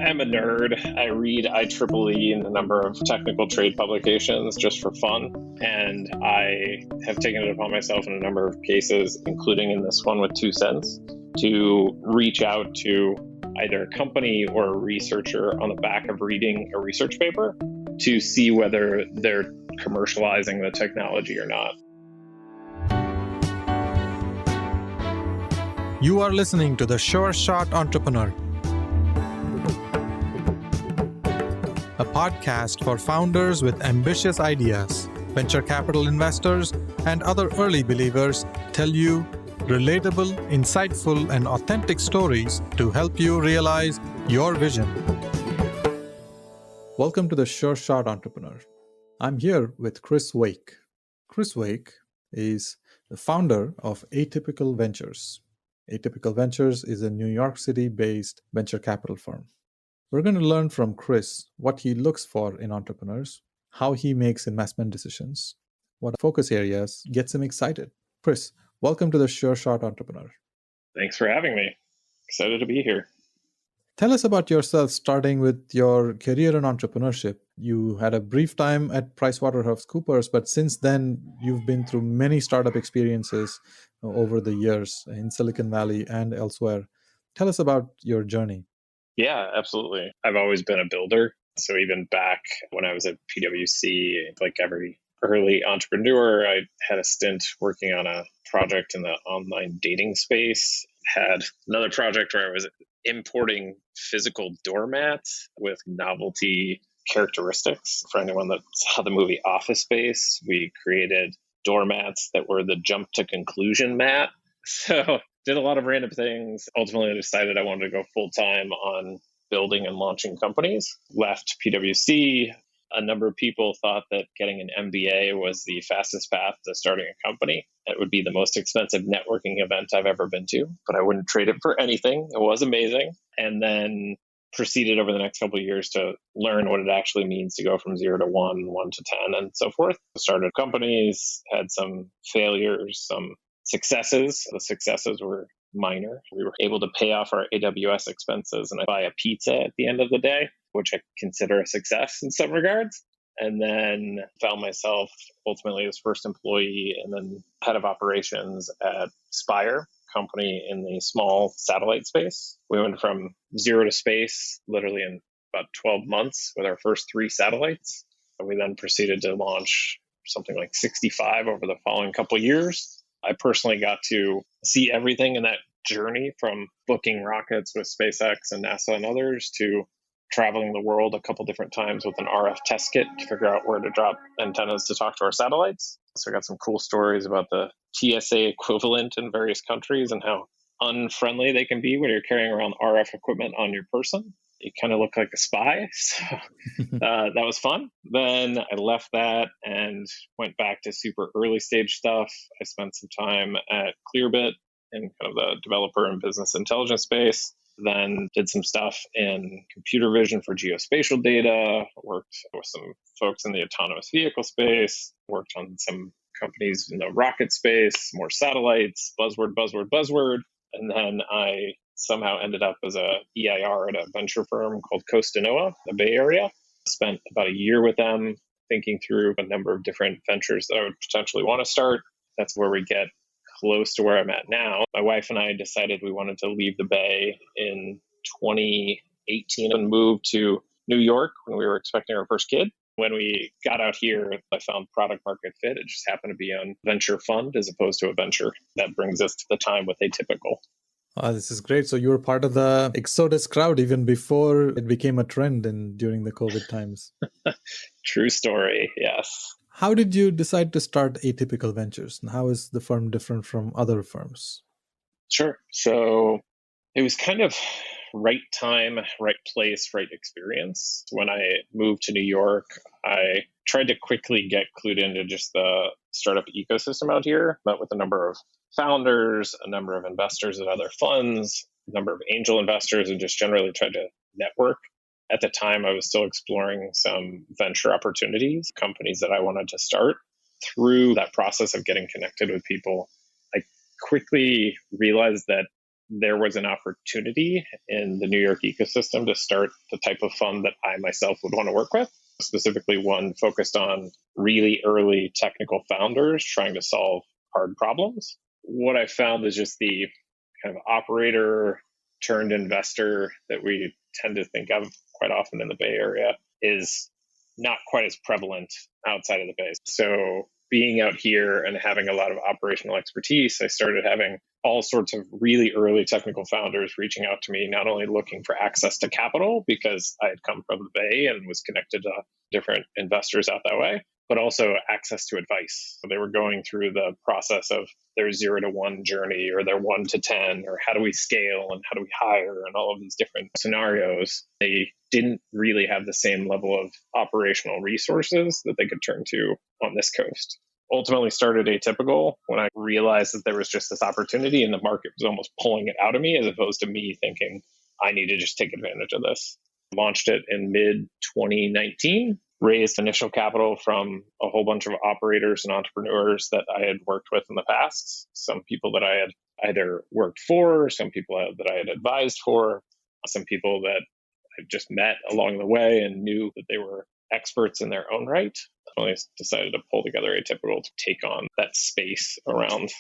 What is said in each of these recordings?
I'm a nerd. I read IEEE and a number of technical trade publications just for fun. And I have taken it upon myself in a number of cases, including in this one with 2 cents, to reach out to either a company or a researcher on the back of reading a research paper to see whether they're commercializing the technology or not. You are listening to The Sure Shot Entrepreneur, a podcast for founders with ambitious ideas. Venture capital investors and other early believers tell you relatable, insightful, and authentic stories to help you realize your vision. Welcome to The Sure Shot Entrepreneur. I'm here with Chris Wake. Chris Wake is the founder of Atypical Ventures. Atypical Ventures is a New York City-based venture capital firm. We're going to learn from Chris what he looks for in entrepreneurs, how he makes investment decisions, what focus areas gets him excited. Chris, welcome to the Sure Shot Entrepreneur. Thanks for having me. Excited to be here. Tell us about yourself, starting with your career in entrepreneurship. You had a brief time at PricewaterhouseCoopers, but since then, you've been through many startup experiences over the years in Silicon Valley and elsewhere. Tell us about your journey. Yeah, absolutely. I've always been a builder. So even back when I was at PwC, like every early entrepreneur, I had a stint working on a project in the online dating space. Had another project where I was importing physical doormats with novelty characteristics. For anyone that saw the movie Office Space, we created doormats that were the jump to conclusion mat. So did a lot of random things. Ultimately, I decided I wanted to go full time on building and launching companies. Left PwC. A number of people thought that getting an MBA was the fastest path to starting a company. It would be the most expensive networking event I've ever been to, but I wouldn't trade it for anything. It was amazing. And then proceeded over the next couple of years to learn what it actually means to go from 0 to 1, 1 to 10, and so forth. Started companies, had some failures, some successes. The successes were minor. We were able to pay off our AWS expenses and buy a pizza at the end of the day, which I consider a success in some regards. And then found myself ultimately as first employee and then head of operations at Spire, company in the small satellite space. We went from 0 to space literally in about 12 months with our first 3 satellites. We then proceeded to launch something like 65 over the following couple of years. I personally got to see everything in that journey, from booking rockets with SpaceX and NASA and others to traveling the world a couple different times with an RF test kit to figure out where to drop antennas to talk to our satellites. So I got some cool stories about the TSA equivalent in various countries and how unfriendly they can be when you're carrying around RF equipment on your person. You kind of look like a spy. So that was fun. Then I left that and went back to super early stage stuff. I spent some time at Clearbit in kind of the developer and business intelligence space. Then did some stuff in computer vision for geospatial data, worked with some folks in the autonomous vehicle space, worked on some companies in the rocket space, more satellites, buzzword. And then I somehow ended up as a EIR at a venture firm called Costanoa, the Bay Area. Spent about a year with them thinking through a number of different ventures that I would potentially want to start. That's where we get close to where I'm at now. My wife and I decided we wanted to leave the Bay in 2018 and move to New York when we were expecting our first kid. When we got out here, I found product market fit. It just happened to be on venture fund as opposed to a venture. That brings us to the time with Atypical. This is great. So you were part of the Exodus crowd even before it became a trend during the COVID times. True story, yes. How did you decide to start Atypical Ventures? And how is the firm different from other firms? Sure. So it was kind of right time, right place, right experience. When I moved to New York, I tried to quickly get clued into just the startup ecosystem out here. Met with a number of founders, a number of investors at other funds, a number of angel investors, and just generally tried to network. At the time, I was still exploring some venture opportunities, companies that I wanted to start. Through that process of getting connected with people, I quickly realized that there was an opportunity in the New York ecosystem to start the type of fund that I myself would want to work with, specifically one focused on really early technical founders trying to solve hard problems. What I found is just the kind of operator turned investor that we tend to think of quite often in the Bay Area is not quite as prevalent outside of the Bay. So being out here and having a lot of operational expertise, I started having all sorts of really early technical founders reaching out to me, not only looking for access to capital because I had come from the Bay and was connected to different investors out that way, but also access to advice. So they were going through the process of their 0 to 1 journey or their 1 to 10, or how do we scale and how do we hire and all of these different scenarios. They didn't really have the same level of operational resources that they could turn to on this coast. Ultimately started Atypical when I realized that there was just this opportunity and the market was almost pulling it out of me, as opposed to me thinking I need to just take advantage of this. Launched it in mid 2019, raised initial capital from a whole bunch of operators and entrepreneurs that I had worked with in the past. Some people that I had either worked for, some people that I had advised for, some people that I just met along the way and knew that they were experts in their own right. I decided to pull together Atypical to take on that space around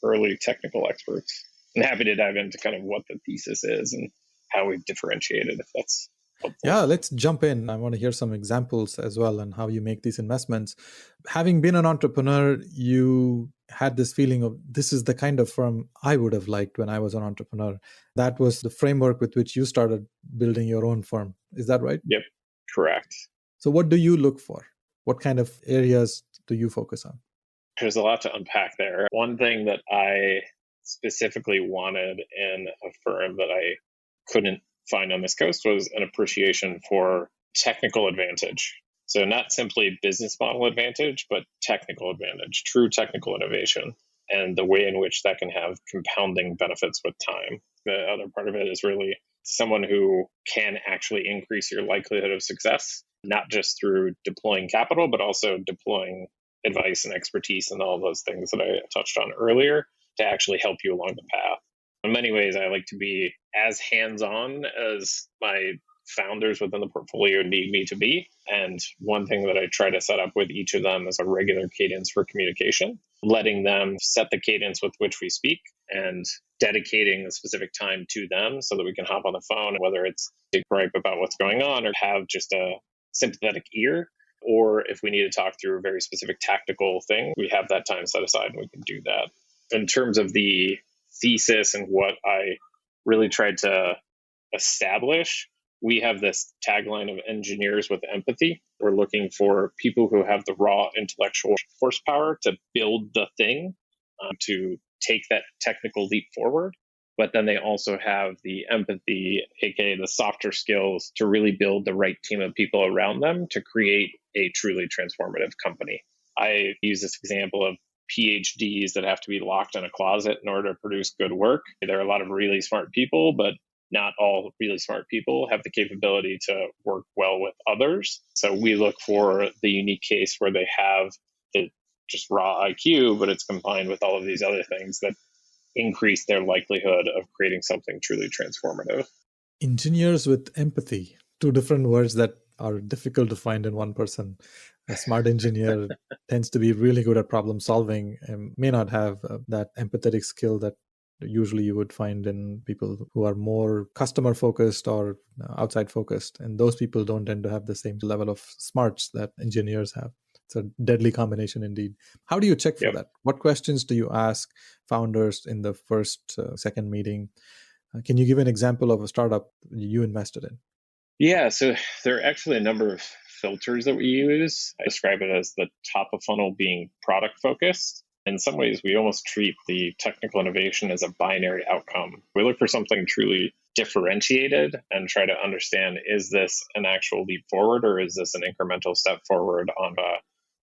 early technical experts. I'm happy to dive into kind of what the thesis is and how we've differentiated, if that's helpful. Yeah, let's jump in. I want to hear some examples as well and how you make these investments. Having been an entrepreneur, you had this feeling of this is the kind of firm I would have liked when I was an entrepreneur. That was the framework with which you started building your own firm. Is that right? Yep, correct. So what do you look for? What kind of areas do you focus on? There's a lot to unpack there. One thing that I specifically wanted in a firm that I couldn't find on this coast was an appreciation for technical advantage. So not simply business model advantage, but technical advantage, true technical innovation, and the way in which that can have compounding benefits with time. The other part of it is really someone who can actually increase your likelihood of success, not just through deploying capital, but also deploying advice and expertise and all those things that I touched on earlier to actually help you along the path. In many ways, I like to be as hands-on as my founders within the portfolio need me to be. And one thing that I try to set up with each of them is a regular cadence for communication, letting them set the cadence with which we speak and dedicating a specific time to them so that we can hop on the phone, whether it's to gripe about what's going on or have just a sympathetic ear, or if we need to talk through a very specific tactical thing, we have that time set aside and we can do that. In terms of the thesis and what I really tried to establish, we have this tagline of engineers with empathy. We're looking for people who have the raw intellectual horsepower to build the thing, to take that technical leap forward. But then they also have the empathy, aka the softer skills, to really build the right team of people around them to create a truly transformative company. I use this example of PhDs that have to be locked in a closet in order to produce good work. There are a lot of really smart people, but not all really smart people have the capability to work well with others. So we look for the unique case where they have the just raw IQ, but it's combined with all of these other things that increase their likelihood of creating something truly transformative. Engineers with empathy, two different words that are difficult to find in one person. A smart engineer tends to be really good at problem solving and may not have that empathetic skill that usually you would find in people who are more customer focused or outside focused. And those people don't tend to have the same level of smarts that engineers have. It's a deadly combination indeed. How do you check for that? What questions do you ask founders in the first, second meeting? Can you give an example of a startup you invested in? Yeah, so there are actually a number of filters that we use. I describe it as the top of funnel being product focused. In some ways, we almost treat the technical innovation as a binary outcome. We look for something truly differentiated and try to understand, is this an actual leap forward or is this an incremental step forward on a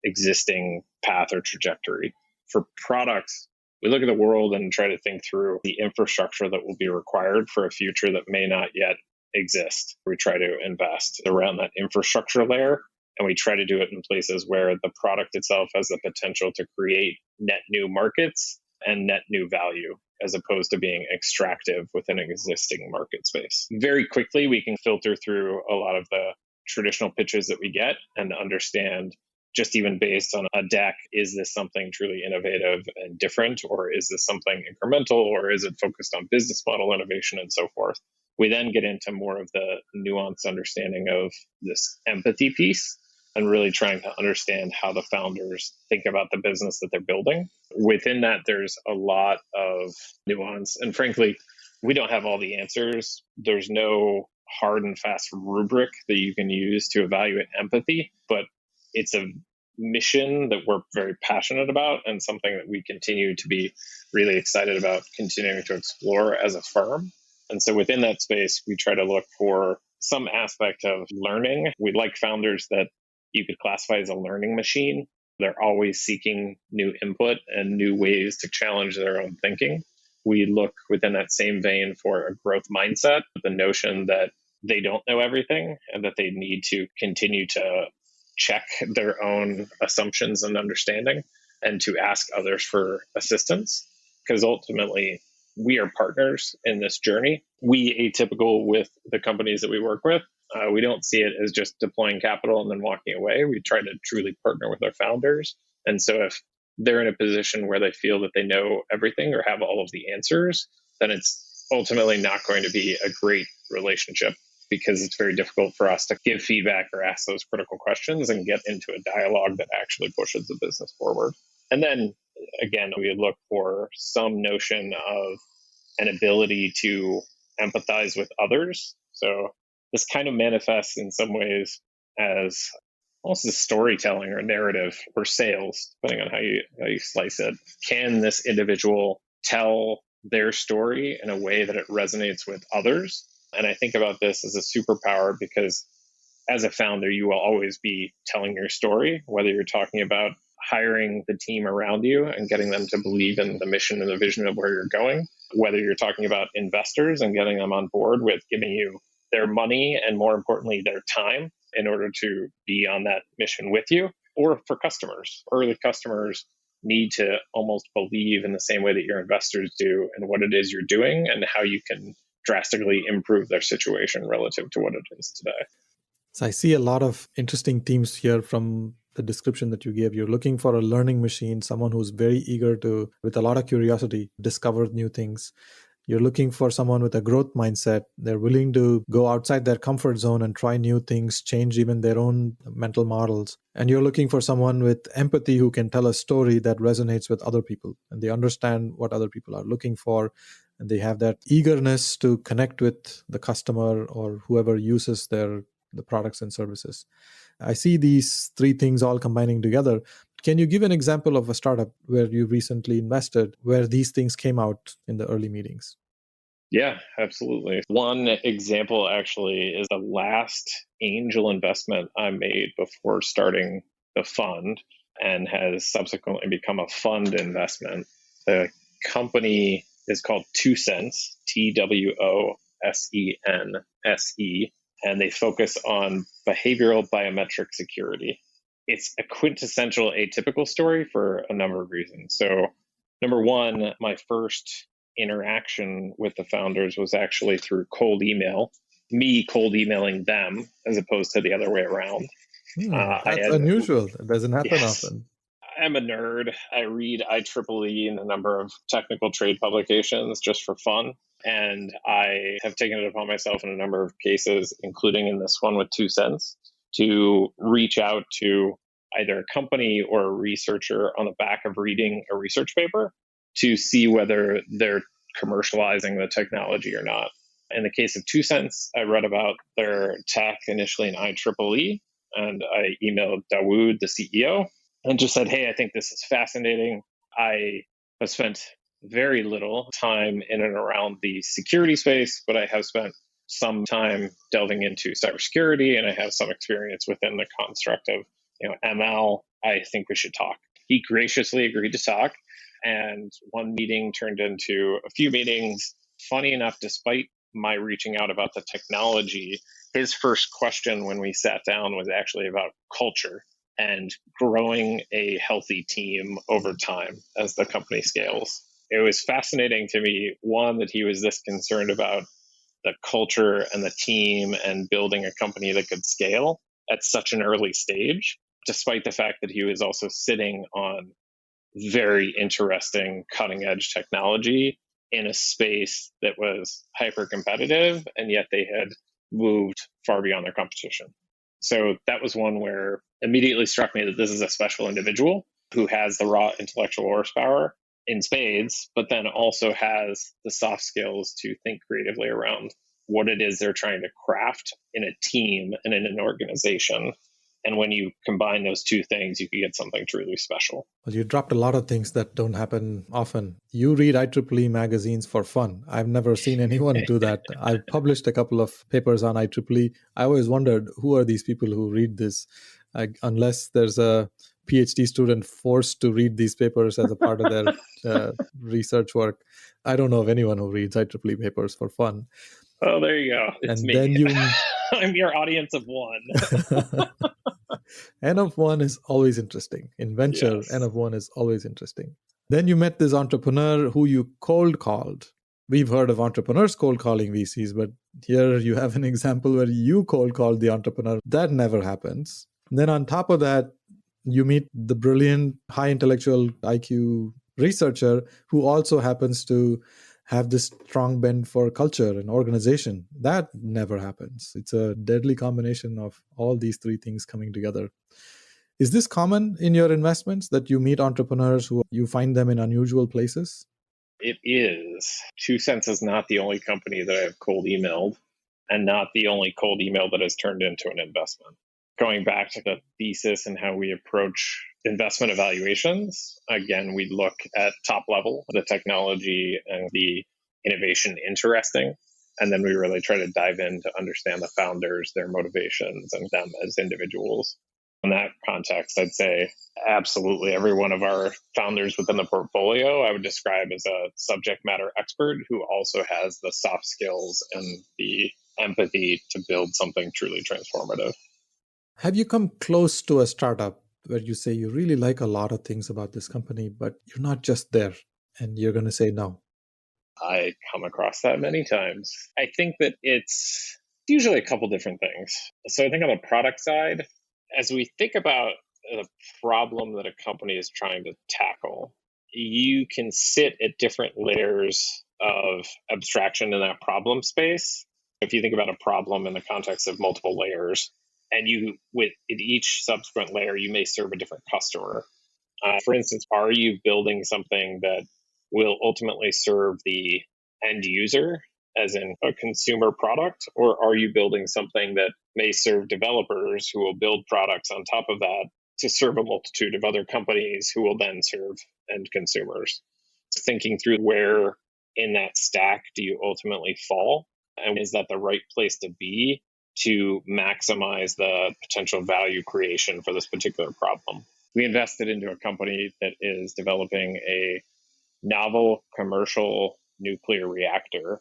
existing path or trajectory? For products, we look at the world and try to think through the infrastructure that will be required for a future that may not yet exist. We try to invest around that infrastructure layer, and we try to do it in places where the product itself has the potential to create net new markets and net new value. as opposed to being extractive within an existing market space. Very quickly, we can filter through a lot of the traditional pitches that we get and understand, just even based on a deck, is this something truly innovative and different, or is this something incremental, or is it focused on business model innovation and so forth? We then get into more of the nuanced understanding of this empathy piece and really trying to understand how the founders think about the business that they're building. Within that, there's a lot of nuance. And frankly, we don't have all the answers. There's no hard and fast rubric that you can use to evaluate empathy, but it's a mission that we're very passionate about and something that we continue to be really excited about continuing to explore as a firm. And so within that space, we try to look for some aspect of learning. We like founders that you could classify as a learning machine. They're always seeking new input and new ways to challenge their own thinking. We look within that same vein for a growth mindset, the notion that they don't know everything and that they need to continue to check their own assumptions and understanding and to ask others for assistance. Because ultimately, we are partners in this journey. We Atypical with the companies that we work with. We don't see it as just deploying capital and then walking away. We try to truly partner with our founders. And so if they're in a position where they feel that they know everything or have all of the answers, then it's ultimately not going to be a great relationship, because it's very difficult for us to give feedback or ask those critical questions and get into a dialogue that actually pushes the business forward. And then again, we would look for some notion of an ability to empathize with others. So this kind of manifests in some ways as almost as storytelling or narrative or sales, depending on how you slice it. Can this individual tell their story in a way that it resonates with others? And I think about this as a superpower because as a founder, you will always be telling your story, whether you're talking about hiring the team around you and getting them to believe in the mission and the vision of where you're going, whether you're talking about investors and getting them on board with giving you their money and, more importantly, their time in order to be on that mission with you, or for customers. Early customers need to almost believe in the same way that your investors do in what it is you're doing and how you can drastically improve their situation relative to what it is today. So I see a lot of interesting themes here from the description that you gave. You're looking for a learning machine, someone who's very eager to, with a lot of curiosity, discover new things. You're looking for someone with a growth mindset. They're willing to go outside their comfort zone and try new things, change even their own mental models. And you're looking for someone with empathy who can tell a story that resonates with other people. And they understand what other people are looking for. And they have that eagerness to connect with the customer or whoever uses the products and services. I see these three things all combining together. Can you give an example of a startup where you recently invested, where these things came out in the early meetings? Yeah, absolutely. One example actually is the last angel investment I made before starting the fund and has subsequently become a fund investment. The company is called 2 Sense, TWOSENSE, and they focus on behavioral biometric security. It's a quintessential Atypical story for a number of reasons. So, number one, my first interaction with the founders was actually through cold email, me cold emailing them as opposed to the other way around. That's unusual. It doesn't happen often. I'm a nerd. I read IEEE and a number of technical trade publications just for fun. And I have taken it upon myself in a number of cases, including in this one with 2 Sense, to reach out to either a company or a researcher on the back of reading a research paper to see whether they're commercializing the technology or not. In the case of 2 Sense, I read about their tech initially in IEEE, and I emailed Dawood, the CEO, and just said, hey, I think this is fascinating. I have spent very little time in and around the security space, but I have spent some time delving into cybersecurity, and I have some experience within the construct of ML. I think we should talk. He graciously agreed to talk, and one meeting turned into a few meetings. Funny enough, despite my reaching out about the technology, his first question when we sat down was actually about culture and growing a healthy team over time as the company scales. It was fascinating to me, one, that he was this concerned about the culture and the team and building a company that could scale at such an early stage, despite the fact that he was also sitting on very interesting cutting edge technology in a space that was hyper competitive, and yet they had moved far beyond their competition. So that was one where immediately struck me that this is a special individual who has the raw intellectual horsepower in spades, but then also has the soft skills to think creatively around what it is they're trying to craft in a team and in an organization. And when you combine those two things, you can get something truly special. Well, you dropped a lot of things that don't happen often. You read IEEE magazines for fun. I've never seen anyone do that. I've published a couple of papers on IEEE. I always wondered, who are these people who read this? Unless there's a PhD student forced to read these papers as a part of their research work. I don't know of anyone who reads IEEE papers for fun. Oh, there you go. It's and me. Then I'm your audience of one. N of one is always interesting. In venture, Yes. N of one is always interesting. Then you met this entrepreneur who you cold called. We've heard of entrepreneurs cold calling VCs, but here you have an example where you cold called the entrepreneur. That never happens. And then on top of that, you meet the brilliant, high intellectual IQ researcher who also happens to have this strong bend for culture and organization. That never happens. It's a deadly combination of all these three things coming together. Is this common in your investments, that you meet entrepreneurs who you find them in unusual places? It is. Two Cents is not the only company that I've cold emailed, and not the only cold email that has turned into an investment. Going back to the thesis and how we approach investment evaluations, again, we look at top level, the technology and the innovation interesting. And then we really try to dive in to understand the founders, their motivations, and them as individuals. In that context, I'd say absolutely every one of our founders within the portfolio, I would describe as a subject matter expert who also has the soft skills and the empathy to build something truly transformative. Have you come close to a startup where you say you really like a lot of things about this company, but you're not just there and you're going to say no? I come across that many times. I think that it's usually a couple different things. So I think on the product side, as we think about the problem that a company is trying to tackle, you can sit at different layers of abstraction in that problem space. If you think about a problem in the context of multiple layers, and you, with each subsequent layer, you may serve a different customer. For instance, are you building something that will ultimately serve the end user, as in a consumer product, or are you building something that may serve developers who will build products on top of that to serve a multitude of other companies who will then serve end consumers? Thinking through where in that stack do you ultimately fall, and is that the right place to be to maximize the potential value creation for this particular problem? We invested into a company that is developing a novel commercial nuclear reactor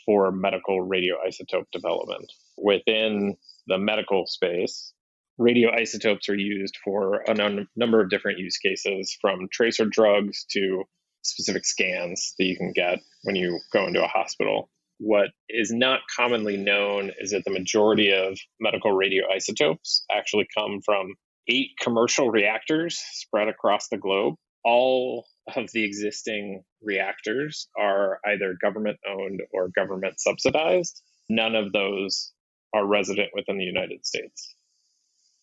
for medical radioisotope development. Within the medical space, radioisotopes are used for a number of different use cases, from tracer drugs to specific scans that you can get when you go into a hospital. What is not commonly known is that the majority of medical radioisotopes actually come from 8 commercial reactors spread across the globe. All of the existing reactors are either government owned or government subsidized. None of those are resident within the United States.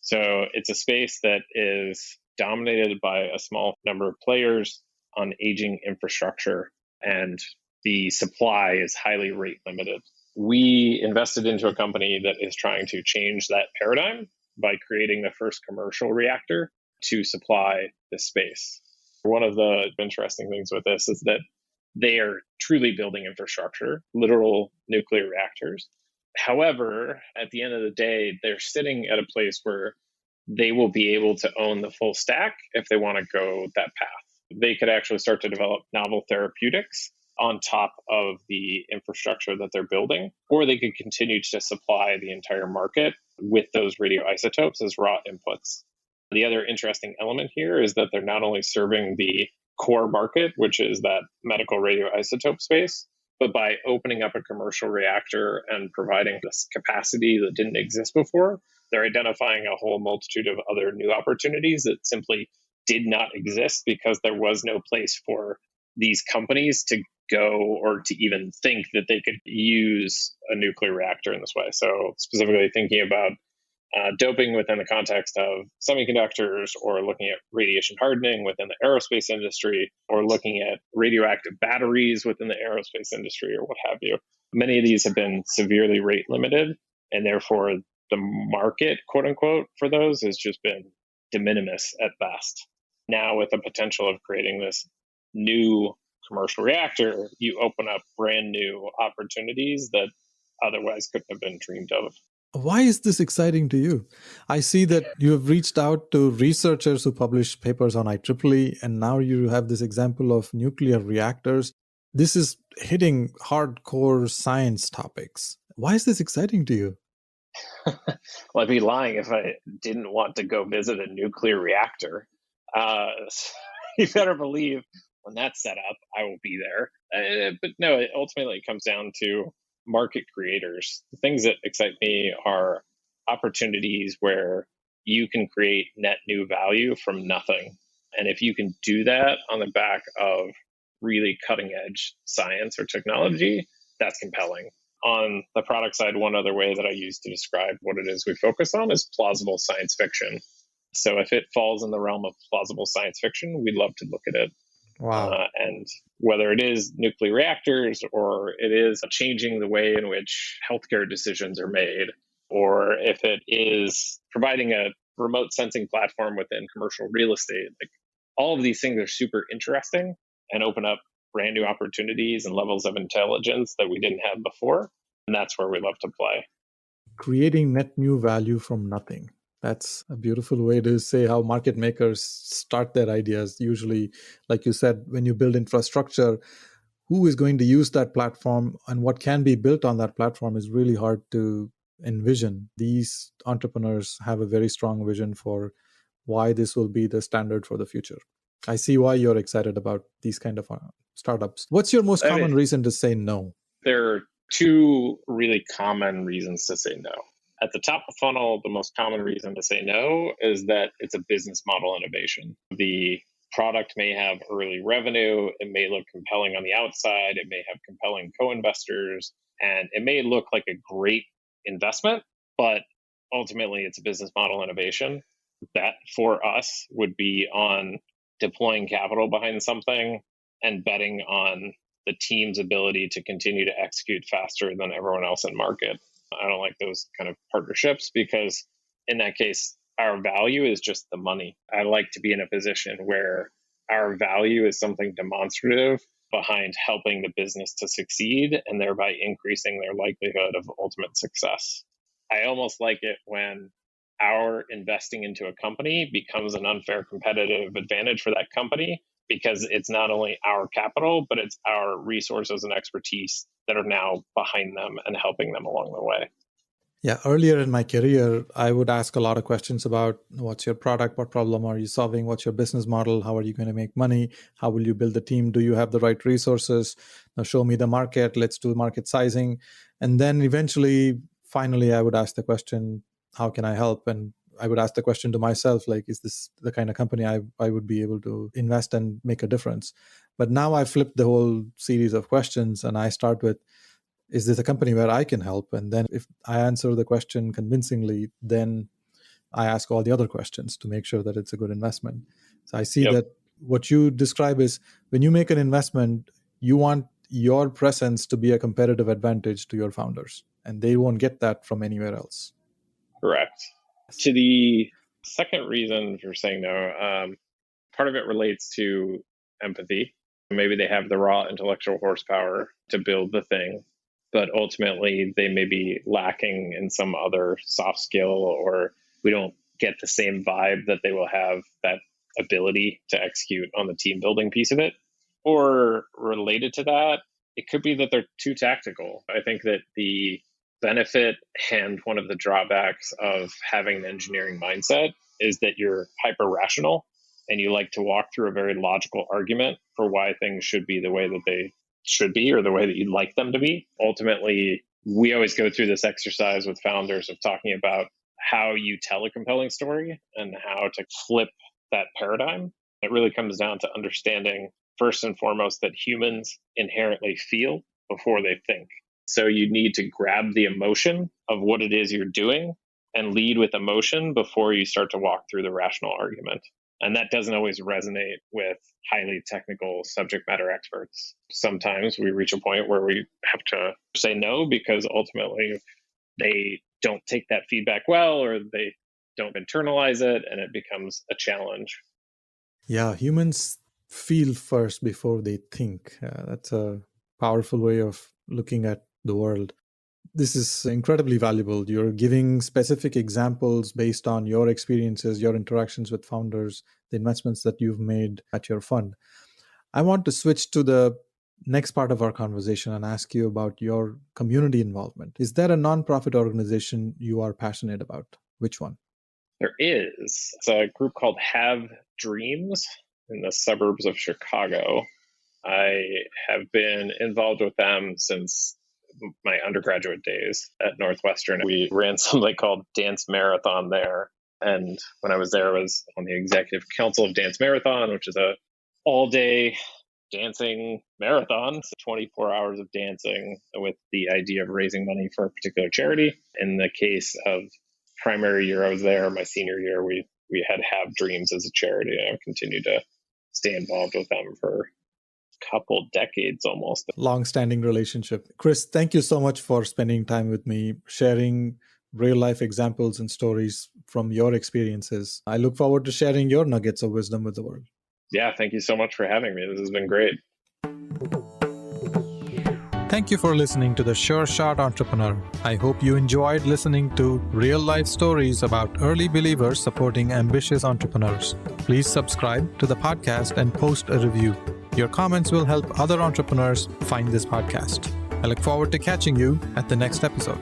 So it's a space that is dominated by a small number of players on aging infrastructure, and the supply is highly rate limited. We invested into a company that is trying to change that paradigm by creating the first commercial reactor to supply this space. One of the interesting things with this is that they are truly building infrastructure, literal nuclear reactors. However, at the end of the day, they're sitting at a place where they will be able to own the full stack if they want to go that path. They could actually start to develop novel therapeutics on top of the infrastructure that they're building, or they could continue to supply the entire market with those radioisotopes as raw inputs. The other interesting element here is that they're not only serving the core market, which is that medical radioisotope space. But by opening up a commercial reactor and providing this capacity that didn't exist before, they're identifying a whole multitude of other new opportunities that simply did not exist because there was no place for these companies to go or to even think that they could use a nuclear reactor in this way. So specifically thinking about doping within the context of semiconductors, or looking at radiation hardening within the aerospace industry, or looking at radioactive batteries within the aerospace industry, or what have you. Many of these have been severely rate limited, and therefore the market, quote unquote, for those has just been de minimis at best. Now, with the potential of creating this new commercial reactor, you open up brand new opportunities that otherwise couldn't have been dreamed of. Why is this exciting to you? I see that you have reached out to researchers who publish papers on IEEE, and now you have this example of nuclear reactors. This is hitting hardcore science topics. Why is this exciting to you? Well, I'd be lying if I didn't want to go visit a nuclear reactor. You better believe when that's set up, I will be there. But no, it ultimately comes down to market creators. The things that excite me are opportunities where you can create net new value from nothing. And if you can do that on the back of really cutting edge science or technology, that's compelling. On the product side, one other way that I use to describe what it is we focus on is plausible science fiction. So if it falls in the realm of plausible science fiction, we'd love to look at it. Wow. And whether it is nuclear reactors, or it is changing the way in which healthcare decisions are made, or if it is providing a remote sensing platform within commercial real estate, like all of these things are super interesting and open up brand new opportunities and levels of intelligence that we didn't have before. And that's where we love to play. Creating net new value from nothing. That's a beautiful way to say how market makers start their ideas. Usually, like you said, when you build infrastructure, who is going to use that platform and what can be built on that platform is really hard to envision. These entrepreneurs have a very strong vision for why this will be the standard for the future. I see why you're excited about these kind of startups. What's your most common reason to say no? There are two really common reasons to say no. At the top of the funnel, the most common reason to say no is that it's a business model innovation. The product may have early revenue, it may look compelling on the outside, it may have compelling co-investors, and it may look like a great investment, but ultimately it's a business model innovation. That for us would be on deploying capital behind something and betting on the team's ability to continue to execute faster than everyone else in market. I don't like those kind of partnerships because in that case, our value is just the money. I like to be in a position where our value is something demonstrative behind helping the business to succeed and thereby increasing their likelihood of ultimate success. I almost like it when our investing into a company becomes an unfair competitive advantage for that company, because it's not only our capital, but it's our resources and expertise that are now behind them and helping them along the way. Yeah, earlier in my career, I would ask a lot of questions about what's your product, what problem are you solving, what's your business model, how are you going to make money, how will you build the team, do you have the right resources, now show me the market, let's do market sizing. And then eventually, finally, I would ask the question, how can I help? And I would ask the question to myself, like, is this the kind of company I would be able to invest and make a difference? But now I flip the whole series of questions and I start with, is this a company where I can help? And then if I answer the question convincingly, then I ask all the other questions to make sure that it's a good investment. So I see that what you describe is when you make an investment, you want your presence to be a competitive advantage to your founders, and they won't get that from anywhere else. Correct. To the second reason for saying no, part of it relates to empathy. Maybe they have the raw intellectual horsepower to build the thing, but ultimately they may be lacking in some other soft skill, or we don't get the same vibe that they will have that ability to execute on the team building piece of it. Or related to that, it could be that they're too tactical. I think that the benefit and one of the drawbacks of having an engineering mindset is that you're hyper rational. and you like to walk through a very logical argument for why things should be the way that they should be or the way that you'd like them to be. Ultimately, we always go through this exercise with founders of talking about how you tell a compelling story and how to flip that paradigm. It really comes down to understanding, first and foremost, that humans inherently feel before they think. So you need to grab the emotion of what it is you're doing and lead with emotion before you start to walk through the rational argument. And that doesn't always resonate with highly technical subject matter experts. Sometimes we reach a point where we have to say no because ultimately they don't take that feedback well or they don't internalize it and it becomes a challenge. Yeah, humans feel first before they think. That's a powerful way of looking at the world. This is incredibly valuable. You're giving specific examples based on your experiences, your interactions with founders, the investments that you've made at your fund. I want to switch to the next part of our conversation and ask you about your community involvement. Is there a nonprofit organization you are passionate about? Which one? There is. It's a group called Have Dreams in the suburbs of Chicago. I have been involved with them since my undergraduate days at Northwestern. We ran something called Dance Marathon there. And when I was there, I was on the executive council of Dance Marathon, which is a all-day dancing marathon, so 24 hours of dancing with the idea of raising money for a particular charity. In the case of primary year I was there, my senior year, we had Have Dreams as a charity, and I've continued to stay involved with them for couple decades almost. Long-standing relationship. Chris, thank you so much for spending time with me, sharing real-life examples and stories from your experiences. I look forward to sharing your nuggets of wisdom with the world. Yeah, thank you so much for having me. This has been great. Thank you for listening to The Sure Shot Entrepreneur. I hope you enjoyed listening to real-life stories about early believers supporting ambitious entrepreneurs. Please subscribe to the podcast and post a review. Your comments will help other entrepreneurs find this podcast. I look forward to catching you at the next episode.